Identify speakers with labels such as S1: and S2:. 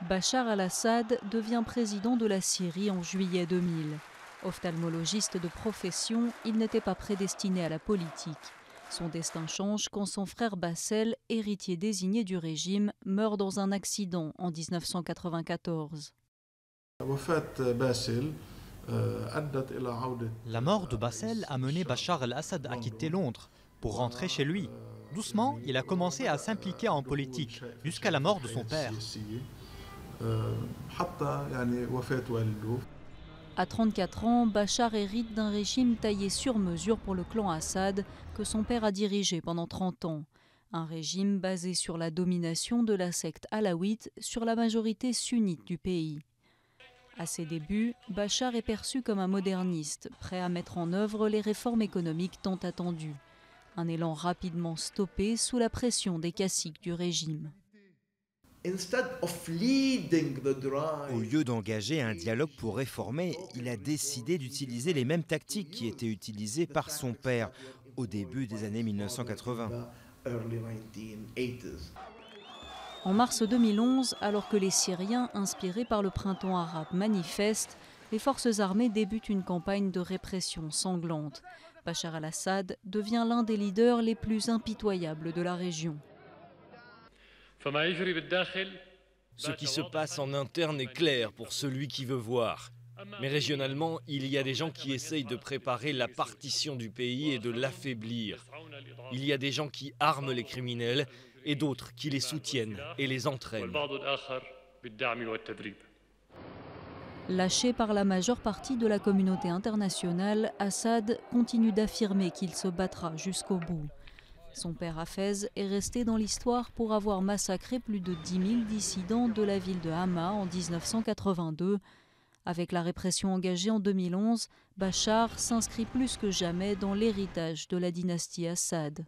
S1: Bachar al-Assad devient président de la Syrie en juillet 2000. Ophtalmologiste de profession, il n'était pas prédestiné à la politique. Son destin change quand son frère Bassel, héritier désigné du régime, meurt dans un accident en 1994.
S2: La mort de Bassel a mené Bachar el-Assad à quitter Londres pour rentrer chez lui. Doucement, il a commencé à s'impliquer en politique jusqu'à la mort de son père.
S1: À 34 ans, Bachar hérite d'un régime taillé sur mesure pour le clan Assad que son père a dirigé pendant 30 ans. Un régime basé sur la domination de la secte alaouite sur la majorité sunnite du pays. À ses débuts, Bachar est perçu comme un moderniste, prêt à mettre en œuvre les réformes économiques tant attendues. Un élan rapidement stoppé sous la pression des caciques du régime.
S3: Au lieu d'engager un dialogue pour réformer, il a décidé d'utiliser les mêmes tactiques qui étaient utilisées par son père au début des années 1980.
S1: En mars 2011, alors que les Syriens, inspirés par le printemps arabe, manifestent, les forces armées débutent une campagne de répression sanglante. Bachar al-Assad devient l'un des leaders les plus impitoyables de la région.
S4: Ce qui se passe en interne est clair pour celui qui veut voir. Mais régionalement, il y a des gens qui essayent de préparer la partition du pays et de l'affaiblir. Il y a des gens qui arment les criminels et d'autres qui les soutiennent et les entraînent.
S1: Lâché par la majeure partie de la communauté internationale, Assad continue d'affirmer qu'il se battra jusqu'au bout. Son père Hafez est resté dans l'histoire pour avoir massacré plus de 10 000 dissidents de la ville de Hama en 1982. Avec la répression engagée en 2011, Bachar s'inscrit plus que jamais dans l'héritage de la dynastie Assad.